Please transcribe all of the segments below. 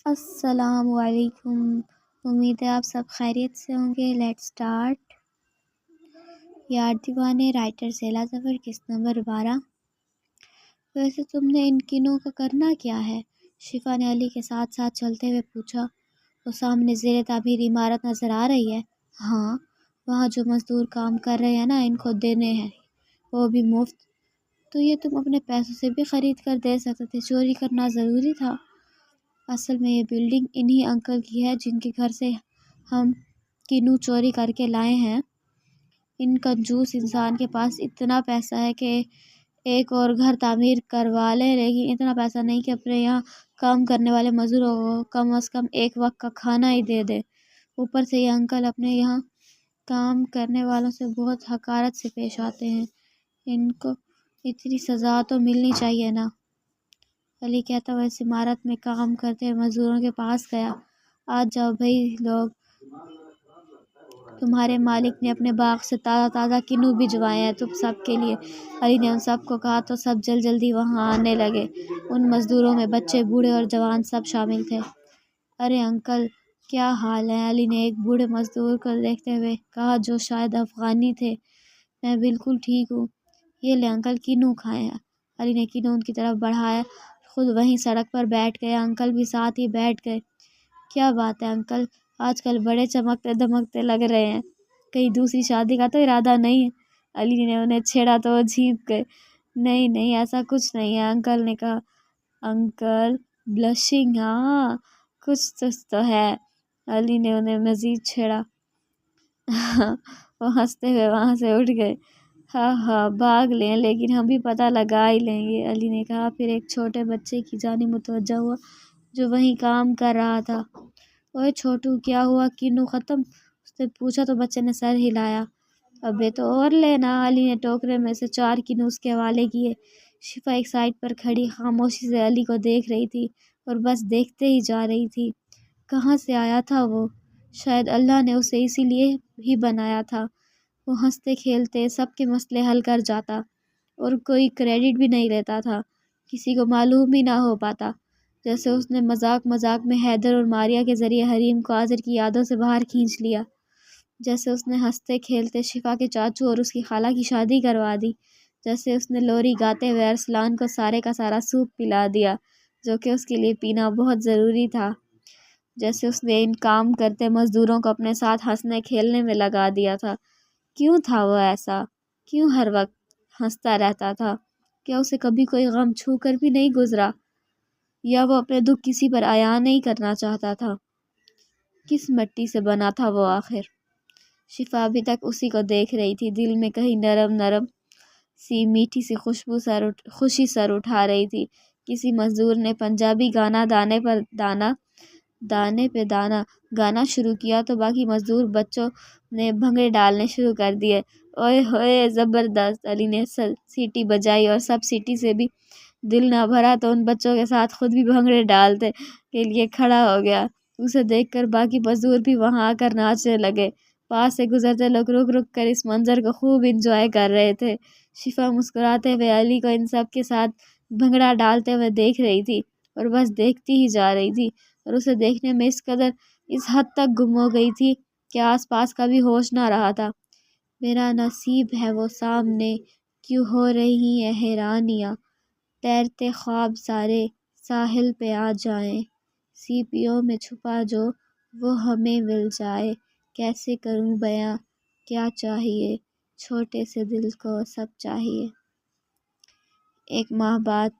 السلام علیکم۔ امید ہے آپ سب خیریت سے ہوں گے۔ Late start. یار دیوانے، رائٹر سیلا ظفر، قسط نمبر 12۔ ویسے تم نے ان کنوں کا کرنا کیا ہے؟ شفا نے علی کے ساتھ ساتھ چلتے ہوئے پوچھا۔ وہ سامنے زیر تعمیر عمارت نظر آ رہی ہے؟ ہاں، وہاں جو مزدور کام کر رہے ہیں نا، ان کو دینے ہیں، وہ بھی مفت۔ تو یہ تم اپنے پیسوں سے بھی خرید کر دے سکتے تھے، چوری کرنا ضروری تھا؟ اصل میں یہ بلڈنگ انہی انکل کی ہے جن کے گھر سے ہم کنوں چوری کر کے لائے ہیں۔ ان کنجوس انسان کے پاس اتنا پیسہ ہے کہ ایک اور گھر تعمیر کروا لے، لیکن اتنا پیسہ نہیں کہ اپنے یہاں کام کرنے والے مزدوروں کو کم از کم ایک وقت کا کھانا ہی دے دے۔ اوپر سے یہ انکل اپنے یہاں کام کرنے والوں سے بہت حقارت سے پیش آتے ہیں۔ ان کو اتنی سزا تو ملنی چاہیے نا۔ علی کہتا ہوا اس عمارت میں کام کرتے مزدوروں کے پاس گیا۔ آج جاؤ بھائی لوگ، تمہارے مالک نے اپنے باغ سے تازہ تازہ کنوں بھجوائے ہیں تم سب کے لیے۔ علی نے ان سب کو کہا تو سب جلدی وہاں آنے لگے۔ ان مزدوروں میں بچے، بوڑھے اور جوان سب شامل تھے۔ ارے انکل، کیا حال ہے؟ علی نے ایک بوڑھے مزدور کو دیکھتے ہوئے کہا جو شاید افغانی تھے۔ میں بالکل ٹھیک ہوں۔ یہ لے انکل، کنوں کھائیں۔ علی نے کنوں ان کی طرف بڑھایا، خود وہیں سڑک پر بیٹھ گئے۔ انکل بھی ساتھ ہی بیٹھ گئے۔ کیا بات ہے انکل، آج کل بڑے چمکتے دمکتے لگ رہے ہیں، کہیں دوسری شادی کا تو ارادہ نہیں ہے؟ علی نے انہیں چھیڑا تو وہ جھینک گئے۔ نہیں نہیں، ایسا کچھ نہیں ہے، انکل نے کہا۔ انکل بلشنگ، ہاں کچھ تو ہے۔ علی نے انہیں مزید چھیڑا۔ وہ ہنستے ہوئے وہاں سے اٹھ گئے۔ ہاں ہاں، بھاگ لیں لیکن ہم بھی پتہ لگا ہی لیں گے، علی نے کہا۔ پھر ایک چھوٹے بچے کی جانب متوجہ ہوا جو وہیں کام کر رہا تھا۔ اوئے چھوٹو، کیا ہوا، کنوں ختم؟ اس نے پوچھا تو بچے نے سر ہلایا۔ ابے تو اور لینا۔ علی نے ٹوکرے میں سے 4 کنوں اس کے حوالے کیے۔ شفا ایک سائڈ پر کھڑی خاموشی سے علی کو دیکھ رہی تھی اور بس دیکھتے ہی جا رہی تھی۔ کہاں سے آیا تھا وہ؟ شاید اللہ نے اسے اسی لیے ہی بنایا تھا۔ وہ ہنستے کھیلتے سب کے مسئلے حل کر جاتا اور کوئی کریڈٹ بھی نہیں لیتا تھا، کسی کو معلوم ہی نہ ہو پاتا۔ جیسے اس نے مذاق مذاق میں حیدر اور ماریہ کے ذریعے حریم کو آذر کی یادوں سے باہر کھینچ لیا۔ جیسے اس نے ہنستے کھیلتے شفا کے چاچو اور اس کی خالہ کی شادی کروا دی۔ جیسے اس نے لوری گاتے ہوئے ارسلان کو سارے کا سارا سوپ پلا دیا جو کہ اس کے لیے پینا بہت ضروری تھا۔ جیسے اس نے ان کام کرتے مزدوروں کو اپنے ساتھ ہنسنے کھیلنے میں لگا دیا تھا۔ کیوں تھا وہ ایسا؟ کیوں ہر وقت ہنستا رہتا تھا؟ کیا اسے کبھی کوئی غم چھو کر بھی نہیں گزرا؟ یا وہ اپنے دکھ کسی پر عیاں نہیں کرنا چاہتا تھا؟ کس مٹی سے بنا تھا وہ آخر؟ شفا ابھی تک اسی کو دیکھ رہی تھی، دل میں کہیں نرم نرم سی میٹھی سی خوشی سر اٹھا رہی تھی۔ کسی مزدور نے پنجابی گانا دانے پہ دانا گانا شروع کیا تو باقی مزدور بچوں نے بھنگڑے ڈالنے شروع کر دیے۔ اوئے ہوئے زبردست! علی نے سیٹی بجائی اور سب سیٹی سے بھی دل نہ بھرا تو ان بچوں کے ساتھ خود بھی بھنگڑے ڈالتے کے لیے کھڑا ہو گیا۔ اسے دیکھ کر باقی مزدور بھی وہاں آ کر ناچنے لگے۔ پاس سے گزرتے لوگ رک رک کر اس منظر کو خوب انجوائے کر رہے تھے۔ شفا مسکراتے ہوئے علی کو ان سب کے ساتھ بھنگڑا ڈالتے ہوئے دیکھ رہی تھی اور بس دیکھتی ہی جا رہی تھی، اور اسے دیکھنے میں اس حد تک گم ہو گئی تھی کہ آس پاس کا بھی ہوش نہ رہا تھا۔ میرا نصیب ہے وہ سامنے، کیوں ہو رہی ہیں حیرانیاں، تیرتے خواب سارے ساحل پہ آ جائیں، سیپیوں میں چھپا جو وہ ہمیں مل جائے، کیسے کروں بیاں کیا چاہیے، چھوٹے سے دل کو سب چاہیے۔ ایک ماہ بعد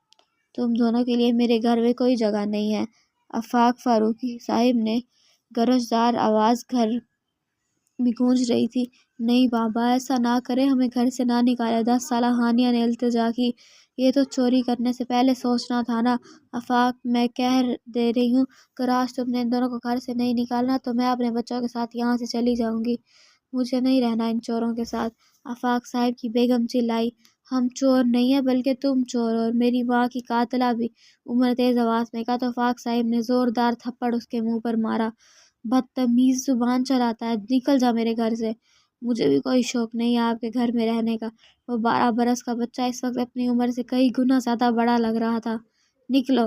تم دونوں کے لیے میرے گھر میں کوئی جگہ نہیں ہے، آفاق فاروقی صاحب نے گرجدار آواز گھر میں گونج رہی تھی۔ نہیں بابا، ایسا نہ کرے، ہمیں گھر سے نہ نکالے۔ 10 سالہ ہانیہ نے التجا کی۔ یہ تو چوری کرنے سے پہلے سوچنا تھا نا آفاق، میں کہہ دے رہی ہوں کہ آج تم نے ان دونوں کو گھر سے نہیں نکالنا تو میں اپنے بچوں کے ساتھ یہاں سے چلی جاؤں گی، مجھے نہیں رہنا ان چوروں کے ساتھ۔ آفاق صاحب کی بیگم چلائی۔ ہم چور نہیں ہیں بلکہ تم چور ہو، اور میری ماں کی قاتلہ بھی، عمر تیز آواز میں کہا تو آفاق صاحب نے زوردار تھپڑ اس کے منہ پر مارا۔ بدتمیز، زبان چلاتا ہے، نکل جا میرے گھر سے۔ مجھے بھی کوئی شوق نہیں ہے آپ کے گھر میں رہنے کا۔ وہ 12 برس کا بچہ اس وقت اپنی عمر سے کئی گنا زیادہ بڑا لگ رہا تھا۔ نکلو۔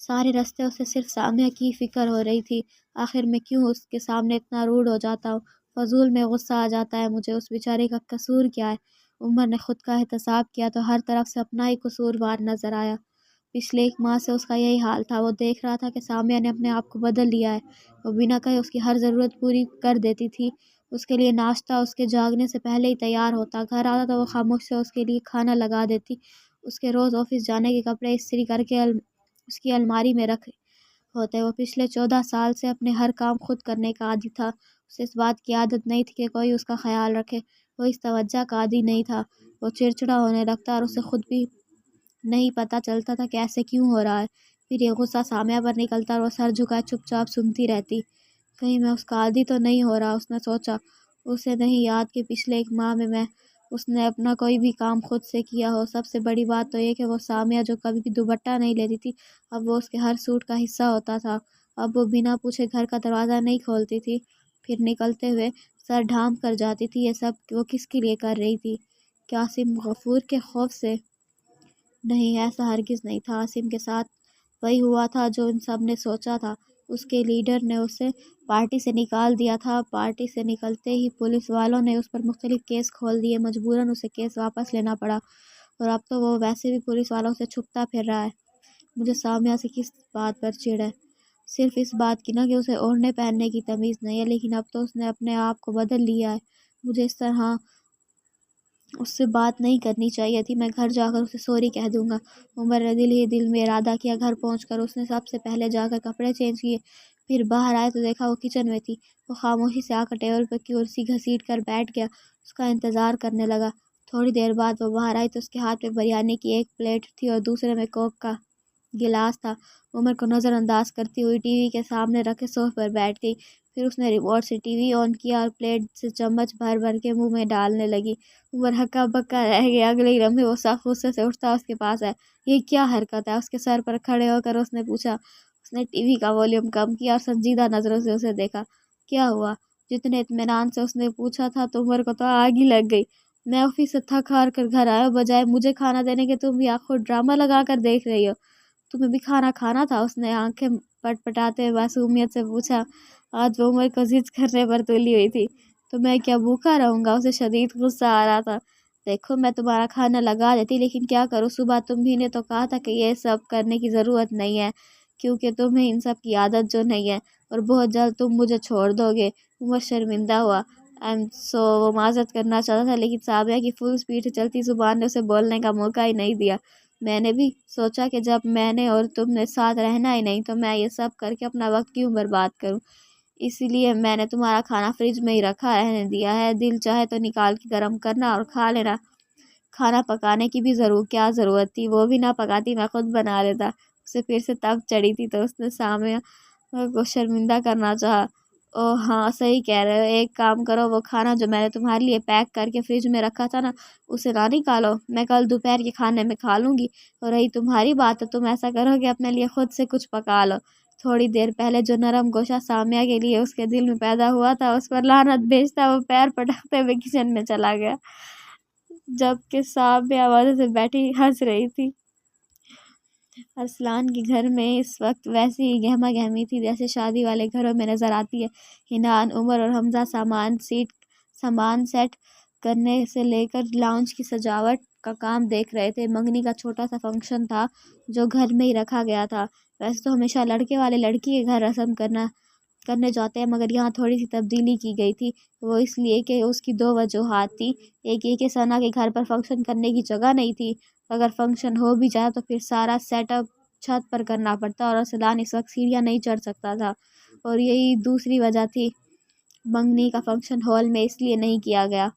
سارے راستے اسے صرف سامیہ کی فکر ہو رہی تھی۔ آخر میں کیوں اس کے سامنے اتنا روڈ ہو جاتا ہوں؟ فضول میں غصہ آ جاتا ہے مجھے۔ اس بیچارے کا قصور کیا ہے؟ عمر نے خود کا احتساب کیا تو ہر طرف سے اپنا ہی قصوروار نظر آیا۔ پچھلے 1 ماہ سے اس کا یہی حال تھا۔ وہ دیکھ رہا تھا کہ سامیہ نے اپنے آپ کو بدل لیا ہے۔ وہ بنا کہے اس کی ہر ضرورت پوری کر دیتی تھی۔ اس کے لیے ناشتہ اس کے جاگنے سے پہلے ہی تیار ہوتا، گھر آتا تو وہ خاموش سے اس کے لیے کھانا لگا دیتی، اس کے روز آفس جانے کے کپڑے استری کر کے اس کی الماری میں رکھ ہوتے۔ وہ پچھلے 14 سال سے اپنے ہر کام خود کرنے کا عادی تھا۔ اسے اس بات کی عادت نہیں تھی کہ کوئی اس کا خیال رکھے۔ وہ اس توجہ کا عادی نہیں تھا۔ وہ چڑچڑا ہونے لگتا اور اسے خود بھی نہیں پتہ چلتا تھا کہ ایسے کیوں ہو رہا ہے۔ پھر یہ غصہ سامیہ پر نکلتا اور وہ سر جھکائے چپ چاپ سنتی رہتی۔ کہیں میں اس کا عادی تو نہیں ہو رہا، اس نے سوچا۔ اسے نہیں یاد کہ پچھلے 1 ماہ میں اس نے اپنا کوئی بھی کام خود سے کیا ہو۔ سب سے بڑی بات تو یہ کہ وہ سامیہ جو کبھی بھی دوپٹہ نہیں لیتی تھی، اب وہ اس کے ہر سوٹ کا حصہ ہوتا تھا۔ اب وہ بنا پوچھے گھر کا دروازہ نہیں کھولتی تھی، پھر نکلتے ہوئے سر ڈھانپ کر جاتی تھی۔ یہ سب وہ کس کے لیے کر رہی تھی؟ کیا عاصم غفور کے خوف سے؟ نہیں، ایسا ہرگز نہیں تھا۔ عاصم کے ساتھ وہی ہوا تھا جو ان سب نے سوچا تھا۔ اس کے لیڈر نے اسے پارٹی سے نکال دیا تھا۔ پارٹی سے نکلتے ہی پولیس والوں نے اس پر مختلف کیس کھول دیے۔ مجبوراً اسے کیس واپس لینا پڑا اور اب تو وہ ویسے بھی پولیس والوں سے چھپتا پھر رہا ہے۔ مجھے سامیہ سے کس بات پر چڑ ہے؟ صرف اس بات کی نہ کہ اسے اوڑھنے پہننے کی تمیز نہیں ہے، لیکن اب تو اس نے اپنے آپ کو بدل لیا ہے۔ مجھے اس طرح اس سے بات نہیں کرنی چاہیے تھی۔ میں گھر جا کر اسے سوری کہہ دوں گا۔ عمر نے دل ہی دل میں ارادہ کیا۔ گھر پہنچ کر اس نے سب سے پہلے جا کر کپڑے چینج کیے، پھر باہر آئے تو دیکھا وہ کچن میں تھی۔ وہ خاموشی سے آ کر ٹیبل پر کرسی گھسیٹ کر بیٹھ گیا، اس کا انتظار کرنے لگا۔ تھوڑی دیر بعد وہ باہر آئی تو اس کے ہاتھ میں بریانی کی 1 پلیٹ تھی اور دوسرے میں کوک کا گلاس تھا۔ عمر کو نظر انداز کرتی ہوئی ٹی وی کے سامنے رکھے صوفے پر بیٹھ گئی، پھر اس نے ریموٹ سے ٹی وی آن کیا اور پلیٹ سے چمچ بھر بھر کے منہ میں ڈالنے لگی۔ عمر ہکا بکا رہ گیا۔ اگلے ہی لمحے وہ سخت غصے سے اٹھتا اس کے پاس آیا۔ یہ کیا حرکت ہے؟ اس کے سر پر کھڑے ہو کر اس نے پوچھا۔ اس نے ٹی وی کا والیوم کم کیا اور سنجیدہ نظروں سے اسے دیکھا۔ کیا ہوا؟ جتنے اطمینان سے اس نے پوچھا تھا تو عمر کو تو آگ ہی لگ گئی۔ میں آفس سے تھک ہار کر گھر آیا ہوں، بجائے مجھے کھانا دینے کے تم بھی خود ڈرامہ لگا کر دیکھ رہی ہو۔ تمہیں بھی کھانا کھانا تھا؟ اس نے آنکھیں پٹ پٹاتے ہوئے معصومیت سے پوچھا۔ آج وہ عمر کو ضد کرنے پر تلی ہوئی تھی۔ تو میں کیا بھوکا رہوں گا؟ اسے شدید غصہ آ رہا تھا۔ دیکھو، میں تمہارا کھانا لگا دیتی، لیکن کیا کروں، صبح تم بھی نے تو کہا تھا کہ یہ سب کرنے کی ضرورت نہیں ہے کیونکہ تمہیں ان سب کی عادت جو نہیں ہے اور بہت جلد تم مجھے چھوڑ دو گے۔ عمر شرمندہ ہوا۔ وہ معذرت کرنا چاہتا تھا، لیکن سامیہ کی فل سپیڈ سے چلتی زبان نے اسے بولنے کا موقع ہی نہیں دیا۔ میں نے بھی سوچا کہ جب میں نے اور تم نے ساتھ رہنا ہی نہیں تو میں یہ سب کر کے اپنا وقت کیوں برباد کروں، اسی لیے میں نے تمہارا کھانا فریج میں ہی رکھا رہنے دیا ہے، دل چاہے تو نکال کے گرم کرنا اور کھا لینا۔ کھانا پکانے کی بھی کیا ضرورت تھی؟ وہ بھی نہ پکاتی، میں خود بنا لیتا۔ اسے پھر سے تب چڑھی تھی تو اس نے سامیہ کو شرمندہ کرنا چاہا۔ او ہاں، صحیح کہہ رہے ہو، ایک کام کرو، وہ کھانا جو میں نے تمہارے لیے پیک کر کے فریج میں رکھا تھا نا، اسے نہ نکالو، میں کل دوپہر کے کھانے میں کھا لوں گی۔ اور رہی تمہاری بات تو تم ایسا کرو کہ اپنے لیے خود سے کچھ پکا لو۔ تھوڑی دیر پہلے جو نرم گوشہ سامیہ کے لیے اس کے دل میں پیدا ہوا تھا، اس پر لعنت بھیجتا وہ پیر پٹکتے ہوئے کچن میں چلا گیا، جبکہ سامیہ وجہ سے بیٹھی ہنس رہی تھی۔ ارسلان کے گھر میں اس وقت ویسی ہی گہما گہمی تھی جیسے شادی والے گھروں میں نظر آتی ہے۔ حنان، عمر اور حمزہ سامان سیٹ کرنے سے لے کر لاؤنج کی سجاوٹ کا کام دیکھ رہے تھے۔ منگنی کا چھوٹا سا فنکشن تھا جو گھر میں ہی رکھا گیا تھا۔ ویسے تو ہمیشہ لڑکے والے لڑکی کے گھر رسم کرنے جاتے ہیں، مگر یہاں تھوڑی سی تبدیلی کی گئی تھی۔ وہ اس لیے کہ اس کی 2 وجوہات تھیں۔ ایک یہ کہ ثنا کے گھر پر فنکشن کرنے کی جگہ نہیں تھی، اگر فنکشن ہو بھی جاتا تو پھر سارا سیٹ اپ چھت پر کرنا پڑتا اور ارسلان اس وقت سیڑھیاں نہیں چڑھ سکتا تھا، اور یہی دوسری وجہ تھی منگنی کا فنکشن ہال میں اس لیے نہیں کیا گیا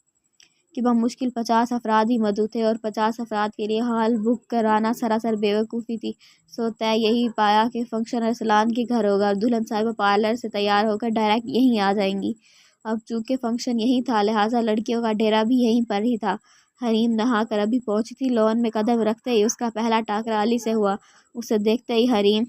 کہ بمشکل 50 افراد ہی مدعو تھے اور 50 افراد کے لیے ہال بک کرانا سراسر بے وقوفی تھی۔ سو طے یہی پایا کہ فنکشن ارسلان کے گھر ہوگا اور دلہن صاحبہ پارلر سے تیار ہو کر ڈائریکٹ یہیں آ جائیں گی۔ اب چونکہ فنکشن یہیں تھا لہٰذا لڑکیوں کا ڈیرا بھی یہیں پر ہی تھا۔ حریم نہا کر ابھی پہنچی تھی۔ لون میں قدم رکھتے ہی اس کا پہلا ٹاکرا علی سے ہوا۔ اسے دیکھتے ہی حریم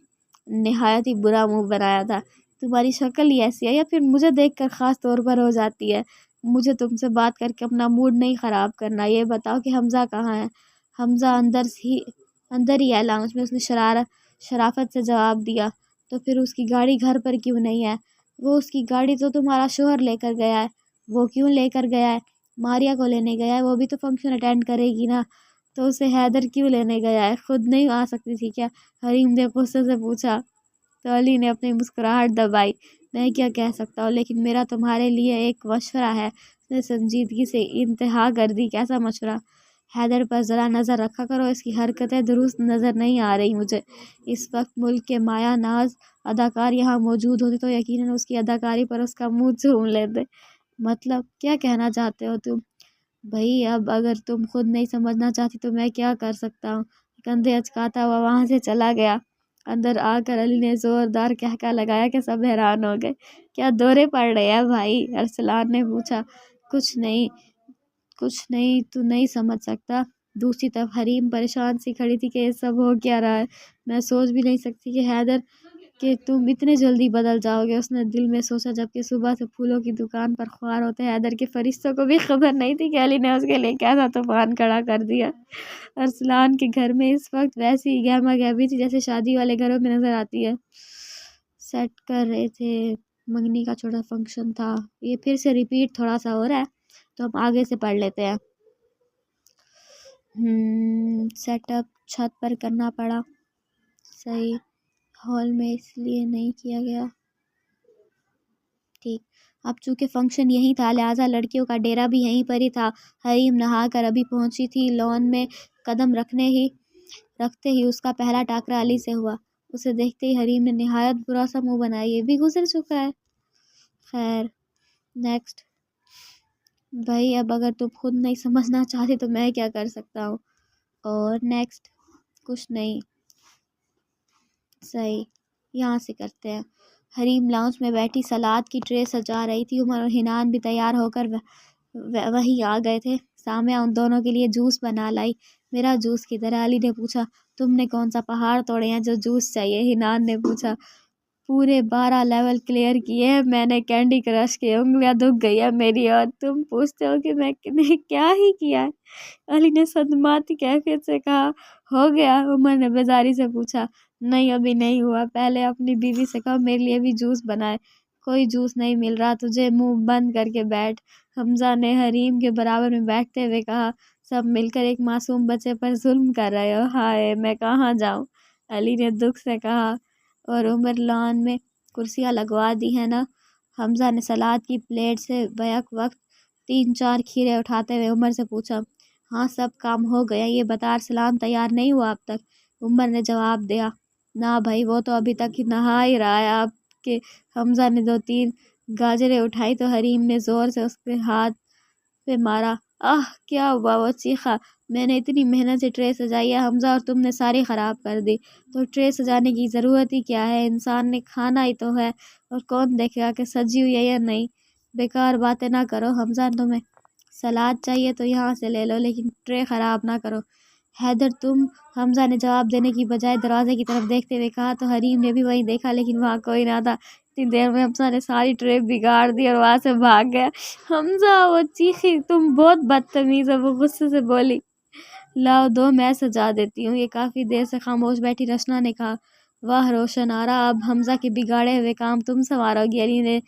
نہایت ہی برا منہ بنایا تھا۔ تمہاری شکل ہی ایسی ہے یا پھر مجھے دیکھ کر خاص طور پر ہو جاتی ہے؟ مجھے تم سے بات کر کے اپنا موڈ نہیں خراب کرنا۔ یہ بتاؤ کہ حمزہ کہاں ہے؟ حمزہ اندر ہی ہے لاؤنج میں، اس نے شرافت سے جواب دیا، تو پھر اس کی گاڑی گھر پر کیوں نہیں ہے؟ وہ اس کی گاڑی تو تمہارا شوہر لے کر گیا ہے۔ وہ کیوں لے کر گیا ہے؟ ماریا کو لینے گیا ہے، وہ بھی تو فنکشن اٹینڈ کرے گی نا، تو اسے حیدر کیوں لینے گیا ہے؟ خود نہیں آ سکتی تھی کیا؟ حریم نے غصے سے پوچھا، تو علی نے اپنی مسکراہٹ دبائی۔ میں کیا کہہ سکتا ہوں، لیکن میرا تمہارے لیے ایک مشورہ ہے۔ اس نے سنجیدگی سے انتہا کر دی۔ کیسا مشورہ؟ حیدر پر ذرا نظر رکھا کرو، اس کی حرکتیں درست نظر نہیں آ رہی مجھے۔ اس وقت ملک کے مایہ ناز اداکار یہاں موجود ہوتے تو یقیناً اس کی اداکاری پر اس کا منہ چوم لیتے۔ مطلب کیا کہنا چاہتے ہو تم؟ بھئی اب اگر تم خود نہیں سمجھنا چاہتی تو میں کیا کر سکتا ہوں؟ کندھے اچکاتا ہوا وہاں سے چلا گیا۔ اندر آ کر علی نے زوردار قہقہ لگایا کہ سب حیران ہو گئے۔ کیا دورے پڑ رہے ہیں بھائی؟ ارسلان نے پوچھا۔ کچھ نہیں، تو نہیں سمجھ سکتا؟ دوسری طرف حریم پریشان سی کھڑی تھی کہ یہ سب ہو کیا رہا ہے۔ میں سوچ بھی نہیں سکتی کہ حیدر کہ تم اتنے جلدی بدل جاؤ گے، اس نے دل میں سوچا، جبکہ صبح سے پھولوں کی دکان پر خوار ہوتے حیدر کے فرشتوں کو بھی خبر نہیں تھی کہ علی نے اس کے لیے کیسا طوفان کھڑا کر دیا۔ ارسلان کے گھر میں اس وقت ویسی گہما گہمی تھی جیسے شادی والے گھروں میں نظر آتی ہے۔ سیٹ کر رہے تھے، منگنی کا چھوٹا فنکشن تھا۔ یہ پھر سے ریپیٹ تھوڑا سا ہو رہا ہے تو ہم آگے سے پڑھ لیتے ہیں۔ سیٹ اپ چھت پر کرنا پڑا، صحیح، ہال میں اس لیے نہیں کیا گیا، ٹھیک۔ اب چونکہ فنکشن یہیں تھا لہٰذا لڑکیوں کا ڈیرا بھی یہیں پر ہی تھا۔ حریم نہا کر ابھی پہنچی تھی، لان میں قدم رکھتے ہی اس کا پہلا ٹاکرا علی سے ہوا۔ اسے دیکھتے ہی حریم نے نہایت برا سا منہ بنایا، یہ بھی گزر چکا ہے، خیر نیکسٹ۔ بھائی اب اگر تم خود نہیں سمجھنا چاہتی تو میں کیا کر سکتا ہوں؟ اور نیکسٹ؟ کچھ نہیں، صحیح، یہاں سے کرتے ہیں۔ حریم لاؤنج میں بیٹھی سلاد کی ٹرے سجا رہی تھی۔ عمر اور حنان بھی تیار ہو کر وہیں آ گئے تھے۔ سامعہ ان دونوں کے لیے جوس بنا لائی۔ میرا جوس کدھر ہے؟ علی نے پوچھا۔ تم نے کون سا پہاڑ توڑے ہیں جو جوس چاہیے؟ حنان نے پوچھا۔ پورے 12 لیول کلیئر کیے ہیں میں نے کینڈی کرش کے، انگلیاں دکھ گئی ہے میری، اور تم پوچھتے ہو کہ میں نے کیا ہی کیا ہے؟ علی نے صدماتی کیفیت سے کہا۔ ہو گیا؟ عمر نے بیزاری سے پوچھا۔ نہیں ابھی نہیں ہوا، پہلے اپنی بیوی سے کہو میرے لیے بھی جوس بنائے۔ کوئی جوس نہیں مل رہا تجھے، منہ بند کر کے بیٹھ، حمزہ نے حریم کے برابر میں بیٹھتے ہوئے کہا۔ سب مل کر ایک معصوم بچے پر ظلم کر رہے ہو، ہائے میں کہاں جاؤں؟ علی نے دکھ سے کہا۔ اور عمر لان میں کرسیاں لگوا دی ہیں نا؟ حمزہ نے سلاد کی پلیٹ سے بیک وقت 3-4 کھیرے اٹھاتے ہوئے عمر سے پوچھا۔ ہاں سب کام ہو گیا، یہ بتا ارسلان تیار نہیں ہوا اب تک؟ عمر نے جواب دیا۔ نہ بھائی، وہ تو ابھی تک نہا ہی رہا ہے آپ کے۔ حمزہ نے 2-3 گاجریں اٹھائی تو حریم نے زور سے اس کے ہاتھ پہ مارا۔ آہ کیا ہوا؟ وہ چیخا۔ میں نے اتنی محنت سے ٹرے سجائی ہے حمزہ، اور تم نے ساری خراب کر دی۔ تو ٹرے سجانے کی ضرورت ہی کیا ہے؟ انسان نے کھانا ہی تو ہے، اور کون دیکھے گا کہ سجی ہوئی ہے یا نہیں؟ بیکار باتیں نہ کرو حمزہ، تمہیں سلاد چاہیے تو یہاں سے لے لو، لیکن ٹرے خراب نہ کرو۔ حیدر تم؟ حمزہ نے جواب دینے کی بجائے دروازے کی طرف دیکھتے ہوئے کہا، تو حریم نے بھی وہیں دیکھا لیکن وہاں کوئی نہ تھا۔ اتنی دیر میں حمزہ نے ساری ٹرے بگاڑ دی اور وہاں سے بھاگ گیا۔ حمزہ! وہ چیخی۔ تم بہت بدتمیز ہو، وہ غصے سے بولی۔ لاؤ دو، میں سجا دیتی ہوں۔ یہ کافی دیر سے خاموش بیٹھی رشنا نے کہا۔ واہ روشن آرا، اب حمزہ کے بگاڑے ہوئے کام تم سنوارو گی؟ علی نے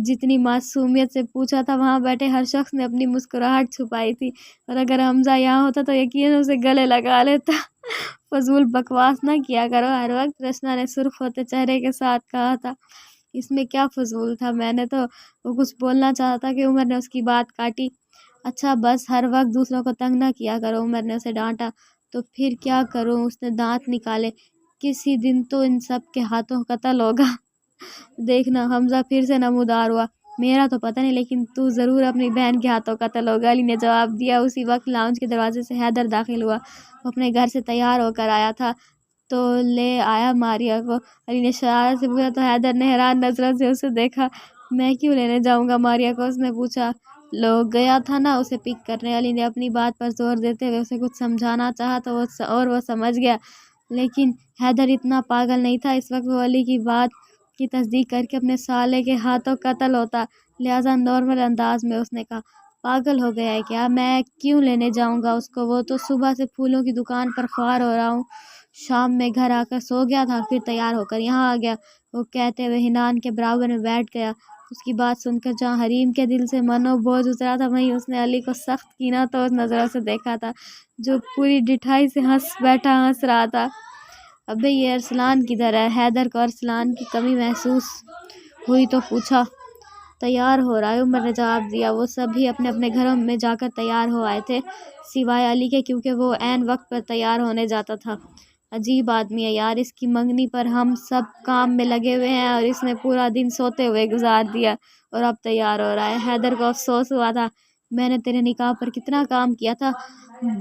جتنی معصومیت سے پوچھا تھا وہاں بیٹھے ہر شخص نے اپنی مسکراہٹ چھپائی تھی، اور اگر حمزہ یہاں ہوتا تو یقیناً اسے گلے لگا لیتا۔ فضول بکواس نہ کیا کرو ہر وقت، رشنا نے سرخ ہوتے چہرے کے ساتھ کہا تھا۔ اس میں کیا فضول تھا؟ میں نے تو وہ کچھ بولنا چاہا تھا کہ عمر نے اس کی بات کاٹی۔ اچھا بس ہر وقت دوسروں کو تنگ نہ کیا کرو، عمر نے اسے ڈانٹا۔ تو پھر کیا کروں؟ اس نے دانت نکالے۔ کسی دن تو ان سب کے ہاتھوں قتل ہوگا۔ دیکھنا، حمزہ پھر سے نمودار ہوا۔ میرا تو پتہ نہیں، لیکن تو ضرور اپنی بہن کے ہاتھوں قتل ہوگا، علی نے جواب دیا۔ اسی وقت لاؤنج کے دروازے سے حیدر داخل ہوا۔ وہ اپنے گھر سے تیار ہو کر آیا تھا۔ تو لے آیا ماریا کو؟ علی نے شرارت سے پوچھا تو حیدر نے حیران نظروں سے اسے دیکھا۔ میں کیوں لینے جاؤں گا ماریا کو؟ اس نے پوچھا۔ لو گیا تھا نا اسے پک کرنے، علی نے اپنی بات پر زور دیتے ہوئے اسے کچھ سمجھانا چاہا تو وہ سمجھ گیا، لیکن حیدر اتنا پاگل نہیں تھا۔ اس وقت وہ علی کی بات کی تصدیق کر کے اپنے سالے کے ہاتھوں قتل ہوتا، لہٰذا نارمل انداز میں اس نے کہا، پاگل ہو گیا ہے کیا؟ میں کیوں لینے جاؤں گا اس کو؟ وہ تو صبح سے پھولوں کی دکان پر خوار ہو رہا ہوں۔ شام میں گھر آ کر سو گیا تھا، پھر تیار ہو کر یہاں آ گیا، وہ کہتے ہوئے حنان کے برابر میں بیٹھ گیا۔ اس کی بات سن کر جہاں حریم کے دل سے منو بوجھ اترا تھا، وہیں اس نے علی کو سخت کینہ تو اس نظروں سے دیکھا تھا، جو پوری ڈٹھائی سے ہنس رہا تھا۔ ابے یہ ارسلان کدھر ہے؟ حیدر کو ارسلان کی کمی محسوس ہوئی تو پوچھا۔ تیار ہو رہا ہے، عمر نے جواب دیا۔ وہ سبھی اپنے اپنے گھروں میں جا کر تیار ہو آئے تھے، سوائے علی کے، کیونکہ وہ عین وقت پر تیار ہونے جاتا تھا۔ عجیب آدمی ہے یار، اس کی منگنی پر ہم سب کام میں لگے ہوئے ہیں اور اس نے پورا دن سوتے ہوئے گزار دیا اور اب تیار ہو رہا ہے۔ حیدر کو افسوس ہوا تھا، میں نے تیرے نکاح پر کتنا کام کیا تھا،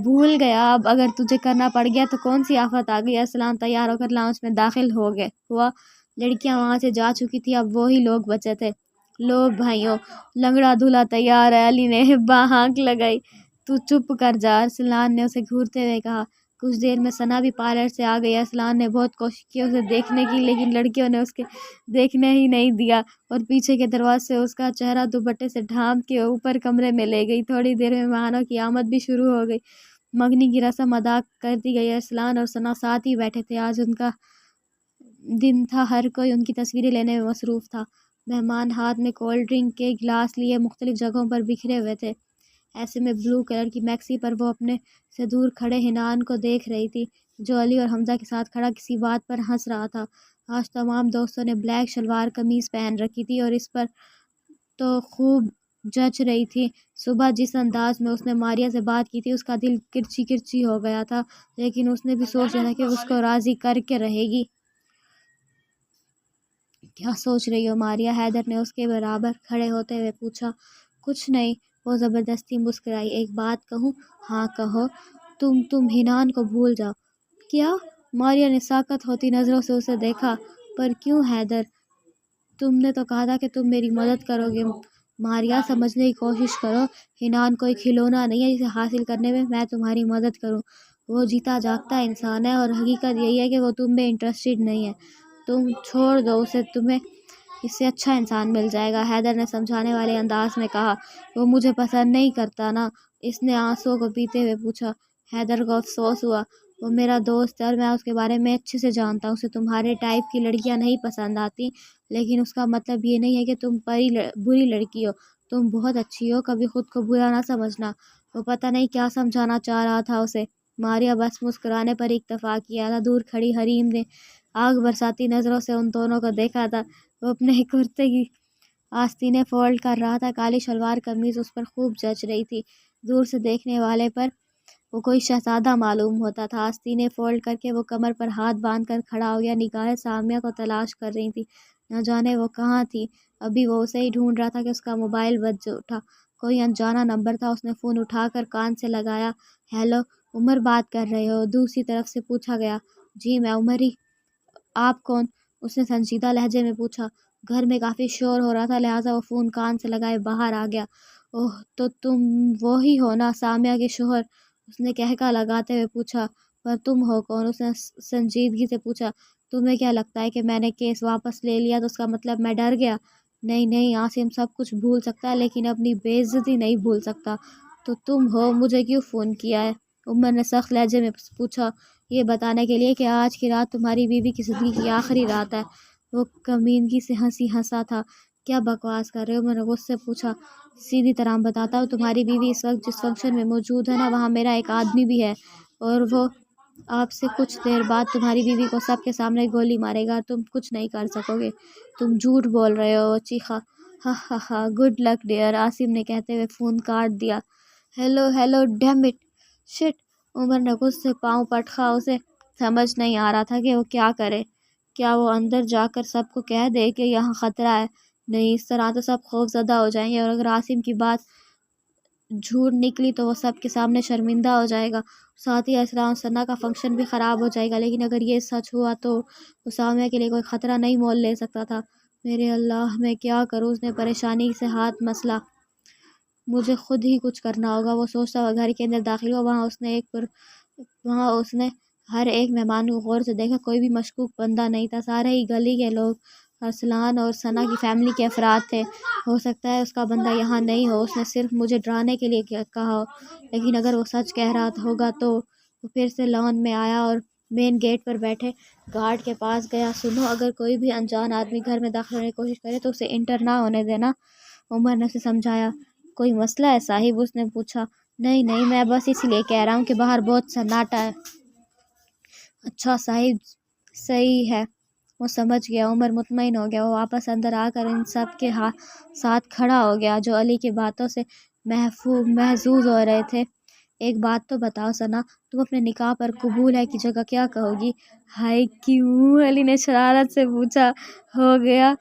بھول گیا؟ اب اگر تجھے کرنا پڑ گیا تو کون سی آفت آ گئی؟ ارسلان تیار ہو کر لاؤنج میں داخل ہوا۔ لڑکیاں وہاں سے جا چکی تھی، اب وہی لوگ بچے تھے۔ لو بھائیوں، لنگڑا دولہا تیار ہے، علی نے ہانک لگائی۔ تو چپ کر جا، ارسلان نے اسے گھورتے ہوئے کہا۔ کچھ دیر میں ثنا بھی پارلر سے آ گئی۔ ارسلان نے بہت کوشش کی اسے دیکھنے کی، لیکن لڑکیوں نے اس کے دیکھنے ہی نہیں دیا اور پیچھے کے دروازے سے اس کا چہرہ دوپٹے سے ڈھانپ کے اوپر کمرے میں لے گئی۔ تھوڑی دیر میں مہمانوں کی آمد بھی شروع ہو گئی، منگنی کی رسم ادا کر دی گئی۔ ارسلان اور ثنا ساتھ ہی بیٹھے تھے، آج ان کا دن تھا، ہر کوئی ان کی تصویریں لینے میں مصروف تھا۔ مہمان ہاتھ میں کولڈ ڈرنک کے گلاس لیے مختلف جگہوں پر بکھرے ہوئے تھے۔ ایسے میں بلو کلر کی میکسی پر وہ اپنے سے دور کھڑے حنان کو دیکھ رہی تھی، جو علی اور حمزہ کے ساتھ کھڑا کسی بات پر ہنس رہا تھا۔ آج تمام دوستوں نے بلیک شلوار قمیض پہن رکھی تھی اور اس پر تو خوب جچ رہی تھی۔ صبح جس انداز میں اس نے ماریا سے بات کی تھی، اس کا دل کرچی کرچی ہو گیا تھا، لیکن اس نے بھی سوچ لیا تھا کہ اس کو راضی کر کے رہے گی۔ کیا سوچ رہی ہو ماریا؟ حیدر نے اس کے برابر کھڑے ہوتے ہوئے پوچھا۔ کچھ نہیں، وہ زبردستی مسکرائی۔ ایک بات کہوں؟ ہاں کہو۔ تم حنان کو بھول جاؤ۔ کیا؟ ماریا نے ساکت ہوتی نظروں سے اسے دیکھا۔ پر کیوں حیدر؟ تم نے تو کہا تھا کہ تم میری مدد کرو گے۔ ماریا سمجھنے کی کوشش کرو، حنان کوئی کھلونا نہیں ہے جسے حاصل کرنے میں تمہاری مدد کروں۔ وہ جیتا جاگتا انسان ہے اور حقیقت یہی ہے کہ وہ تم میں انٹرسٹڈ نہیں ہے۔ تم چھوڑ دو اسے، تمہیں اس سے اچھا انسان مل جائے گا، حیدر نے سمجھانے والے انداز میں کہا۔ وہ مجھے پسند نہیں کرتا نا؟ اس نے آنسوں کو پیتے ہوئے پوچھا۔ حیدر کو افسوس ہوا، وہ میرا دوست ہے اور میں اس کے بارے میں اچھے سے جانتا ہوں۔ اسے تمہارے ٹائپ کی لڑکیاں نہیں پسند آتی، لیکن اس کا مطلب یہ نہیں ہے کہ تم بری لڑکی ہو، تم بہت اچھی ہو، کبھی خود کو برا نہ سمجھنا۔ وہ پتہ نہیں کیا سمجھانا چاہ رہا تھا اسے۔ ماریا بس مسکرانے پر اکتفا کیا تھا۔ دور کھڑی حریم نے آگ برساتی نظروں سے ان دونوں کو دیکھا تھا۔ وہ اپنے کرتے کی آستینیں فولڈ کر رہا تھا، کالی شلوار قمیض اس پر خوب جچ رہی تھی۔ دور سے دیکھنے والے پر وہ کوئی شہزادہ معلوم ہوتا تھا۔ آستینیں فولڈ کر کے وہ کمر پر ہاتھ باندھ کر کھڑا ہو گیا، نگاہیں سامیہ کو تلاش کر رہی تھی، نہ جانے وہ کہاں تھی۔ ابھی وہ اسے ہی ڈھونڈ رہا تھا کہ اس کا موبائل بج اٹھا۔ کوئی انجانا نمبر تھا، اس نے فون اٹھا کر کان سے لگایا۔ ہیلو، عمر بات کر رہے ہو؟ دوسری طرف سے پوچھا گیا۔ جی میں عمر ہی۔ آپ کون؟ اس نے سنجیدہ لہجے میں پوچھا۔ گھر میں کافی شور ہو رہا تھا، لہٰذا وہ فون کان سے لگائے باہر آ گیا۔ اوہ، تو تم وہی ہو نا، سامیہ کے شوہر؟ اس نے قہقہ لگاتے ہوئے پوچھا۔ پر تم ہو کون؟ اس نے سنجیدگی سے پوچھا۔ تمہیں کیا لگتا ہے کہ میں نے کیس واپس لے لیا تو اس کا مطلب میں ڈر گیا؟ نہیں نہیں، عاصم سب کچھ بھول سکتا ہے لیکن اپنی بے عزتی نہیں بھول سکتا۔ تو تم ہو، مجھے کیوں فون کیا ہے؟ عمر نے سخت لہجے میں پوچھا۔ یہ بتانے کے لیے کہ آج کی رات تمہاری بیوی کی زندگی کی آخری رات ہے۔ وہ کمینگی سے ہنسا تھا۔ کیا بکواس کر رہے ہو؟ میں نے غصے سے پوچھا۔ سیدھی طرح بتاتا ہوں، تمہاری بیوی اس وقت جس فنکشن میں موجود ہے نا، وہاں میرا ایک آدمی بھی ہے اور وہ آپ سے کچھ دیر بعد تمہاری بیوی کو سب کے سامنے گولی مارے گا، تم کچھ نہیں کر سکو گے۔ تم جھوٹ بول رہے ہو، چیخا۔ ہا ہا ہا، گڈ لک ڈیئر، عاصم نے کہتے ہوئے فون کاٹ دیا۔ Hello damn it, shit. Umar نے غصے سے پاؤں پٹکا۔ اسے سمجھ نہیں آ رہا تھا کہ وہ کیا کرے۔ کیا وہ اندر جا کر سب کو کہہ دے کہ یہاں خطرہ ہے؟ نہیں، اس طرح تو سب خوف زدہ ہو جائیں گے اور اگر عاصم کی بات جھوٹ نکلی تو وہ سب کے سامنے شرمندہ ہو جائے گا، ساتھ ہی اسرا ثنا کا فنکشن بھی خراب ہو جائے گا۔ لیکن اگر یہ سچ ہوا تو وہ سامیہ کے لیے کوئی خطرہ نہیں مول لے سکتا تھا۔ میرے اللہ، میں کیا کروں؟ اس نے پریشانی سے ہاتھ مسلا۔ مجھے خود ہی کچھ کرنا ہوگا، وہ سوچتا ہوا گھر کے اندر داخل ہوا۔ وہاں اس نے ہر ایک مہمان کو غور سے دیکھا، کوئی بھی مشکوک بندہ نہیں تھا، سارے ہی گلی کے لوگ ارسلان اور ثنا کی فیملی کے افراد تھے۔ ہو سکتا ہے اس کا بندہ یہاں نہیں ہو، اس نے صرف مجھے ڈرانے کے لیے کہا ہو، لیکن اگر وہ سچ کہہ رہا ہوگا تو وہ پھر سے لان میں آیا اور مین گیٹ پر بیٹھے گارڈ کے پاس گیا۔ سنو، اگر کوئی بھی انجان آدمی گھر میں داخل ہونے کی کوشش کرے تو اسے انٹر نہ ہونے دینا۔ عمر نے اسے سمجھایا۔ کوئی مسئلہ ہے صاحب؟ اس نے پوچھا۔ نہیں نہیں، میں بس اس لیے کہہ رہا ہوں کہ باہر بہت سناٹا ہے۔ اچھا صاحب، صحیح ہے۔ وہ سمجھ گیا۔ عمر مطمئن ہو گیا۔ وہ واپس اندر آ کر ان سب کے ساتھ کھڑا ہو گیا جو علی کی باتوں سے محظوظ ہو رہے تھے۔ ایک بات تو بتاؤ ثنا، تم اپنے نکاح پر قبول ہے کی جگہ کیا کہو گی؟ ہائے کیوں؟ علی نے شرارت سے پوچھا۔ ہو گیا،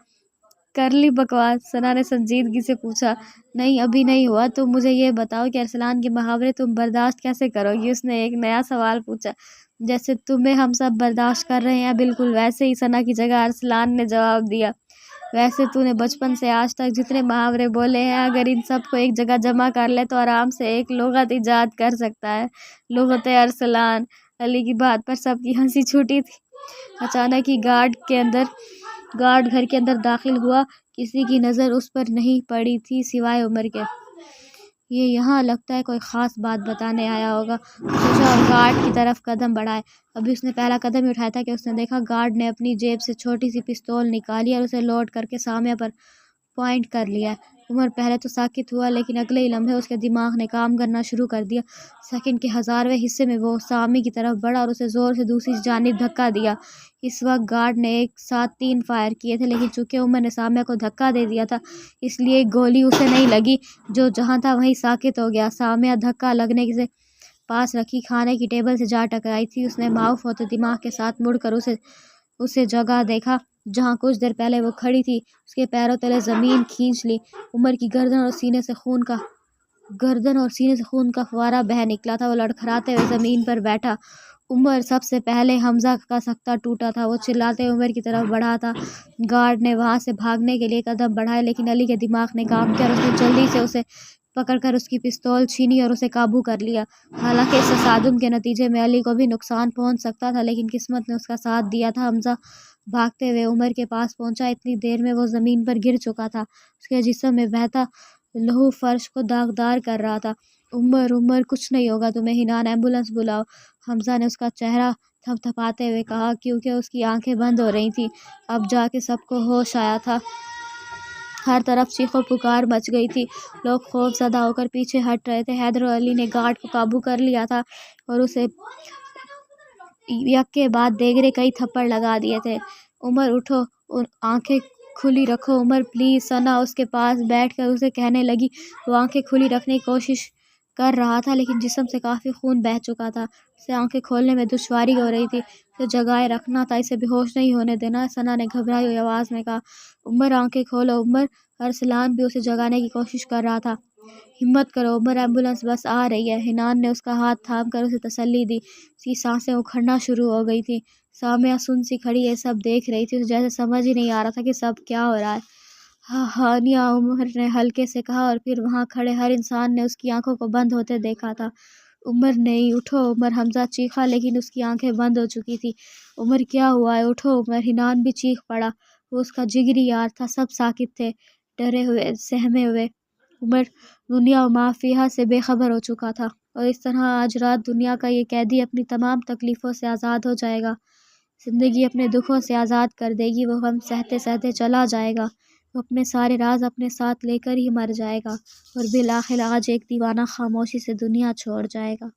کر لی بکواس؟ ثنا نے سنجیدگی سے پوچھا۔ نہیں، ابھی نہیں ہوا۔ تم مجھے یہ بتاؤ کہ ارسلان کے محاورے تم برداشت کیسے کرو گی؟ اس نے ایک نیا سوال پوچھا۔ جیسے تمہیں ہم سب برداشت کر رہے ہیں، بالکل ویسے ہی، ثنا کی جگہ ارسلان نے جواب دیا۔ ویسے تو نے بچپن سے آج تک جتنے محاورے بولے ہیں، اگر ان سب کو ایک جگہ جمع کر لے تو آرام سے ایک لغت ایجاد کر سکتا ہے۔ لغت ارسلان۔ علی کی بات پر سب کی ہنسی چھوٹی تھی۔ اچانک ہی گارڈ گھر کے اندر داخل ہوا۔ کسی کی نظر اس پر نہیں پڑی تھی سوائے عمر کے۔ یہ یہاں لگتا ہے کوئی خاص بات بتانے آیا ہوگا، سوچا اور گارڈ کی طرف قدم بڑھائے۔ ابھی اس نے پہلا قدم ہی اٹھایا تھا کہ اس نے دیکھا گارڈ نے اپنی جیب سے چھوٹی سی پستول نکالی اور اسے لوڈ کر کے سامیہ پر پوائنٹ کر لیا ہے۔ عمر پہلے تو ساکت ہوا، لیکن اگلے ہی لمحے اس کے دماغ نے کام کرنا شروع کر دیا۔ سیکنڈ کے 1000ویں حصے میں وہ سامی کی طرف بڑھا اور اسے زور سے دوسری جانب دھکا دیا۔ اس وقت گارڈ نے ایک ساتھ 3 فائر کیے تھے، لیکن چونکہ عمر نے سامیہ کو دھکا دے دیا تھا اس لیے ایک گولی اسے نہیں لگی، جو جہاں تھا وہیں ساکت ہو گیا۔ سامیہ دھکا لگنے سے پاس رکھی کھانے کی ٹیبل سے جا ٹکرائی تھی۔ اس نے معاف ہوتے دماغ کے ساتھ مڑ کر اسے جگہ دیکھا جہاں کچھ دیر پہلے وہ کھڑی تھی۔ اس کے پیروں تلے زمین کھینچ لی۔ عمر کی گردن اور سینے سے خون کا فوارہ بہہ نکلا تھا۔ وہ لڑکھڑاتے ہوئے زمین پر بیٹھا۔ عمر سب سے پہلے حمزہ کا سکتہ ٹوٹا تھا۔ وہ چلاتے ہوئے عمر کی طرف بڑھا تھا۔ گارڈ نے وہاں سے بھاگنے کے لیے قدم بڑھائے، لیکن علی کے دماغ نے کام کیا اور اس نے جلدی سے اسے پکڑ کر اس کی پستول چھینی اور اسے قابو کر لیا۔ حالانکہ اس تصادم کے نتیجے میں علی کو بھی نقصان پہنچ سکتا تھا، لیکن قسمت نے اس کا ساتھ دیا تھا۔ حمزہ بھاگتے ہوئے عمر کے پاس پہنچا۔ اتنی دیر میں وہ زمین پر گر چکا تھا۔ اس کے جسم میں بہتا لہو فرش کو داغدار کر رہا تھا۔ عمر کچھ نہیں ہوگا تمہیں، حنان ایمبولینس بلاؤ، حمزہ نے اس کا چہرہ تھپتھپاتے ہوئے کہا، کیونکہ اس کی آنکھیں بند ہو رہی تھیں۔ اب جا کے سب کو ہوش آیا تھا۔ ہر طرف چیخ و پکار مچ گئی تھی۔ لوگ خوف زدہ ہو کر پیچھے ہٹ رہے تھے۔ حیدر اور علی نے گارڈ کو قابو کر لیا تھا اور اسے یک کے بعد دیگرے کئی تھپڑ لگا دیے تھے۔ عمر اٹھو، آنکھیں کھلی رکھو عمر پلیز، ثنا اس کے پاس بیٹھ کر اسے کہنے لگی۔ وہ آنکھیں کھلی رکھنے کی کوشش کر رہا تھا، لیکن جسم سے کافی خون بہہ چکا تھا۔ اسے آنکھیں کھولنے میں دشواری ہو رہی تھی۔ اسے جگائے رکھنا تھا، اسے بے ہوش نہیں ہونے دینا، ثنا نے گھبرائی ہوئی آواز میں کہا۔ عمر آنکھیں کھولو عمر۔ ارسلان بھی اسے جگانے کی کوشش کر رہا تھا۔ ہمت کرو عمر، ایمبولینس بس آ رہی ہے۔ حنان نے اس کا ہاتھ تھام کر اسے تسلی دی۔ اس کی سانسیں اکھڑنا شروع ہو گئی تھیں۔ سامیہ سن سی کھڑی یہ سب دیکھ رہی تھی۔ اسے جیسے سمجھ ہی نہیں آ رہا تھا کہ سب کیا ہو رہا ہے۔ ہانیہ، عمر نے ہلکے سے کہا، اور پھر وہاں کھڑے ہر انسان نے اس کی آنکھوں کو بند ہوتے دیکھا تھا۔ عمر نہیں، اٹھو عمر، حمزہ چیخا، لیکن اس کی آنکھیں بند ہو چکی تھی۔ عمر کیا ہوا ہے؟ اٹھو عمر، حنان بھی چیخ پڑا۔ وہ اس کا جگری یار تھا۔ سب ساکت تھے، ڈرے ہوئے، سہمے ہوئے۔ عمر دنیا و ما فیہا سے بے خبر ہو چکا تھا، اور اس طرح آج رات دنیا کا یہ قیدی اپنی تمام تکلیفوں سے آزاد ہو جائے گا۔ زندگی اپنے دکھوں سے آزاد کر دے گی۔ وہ غم سہتے سہتے چلا جائے گا۔ وہ اپنے سارے راز اپنے ساتھ لے کر ہی مر جائے گا، اور بالآخر آج ایک دیوانہ خاموشی سے دنیا چھوڑ جائے گا۔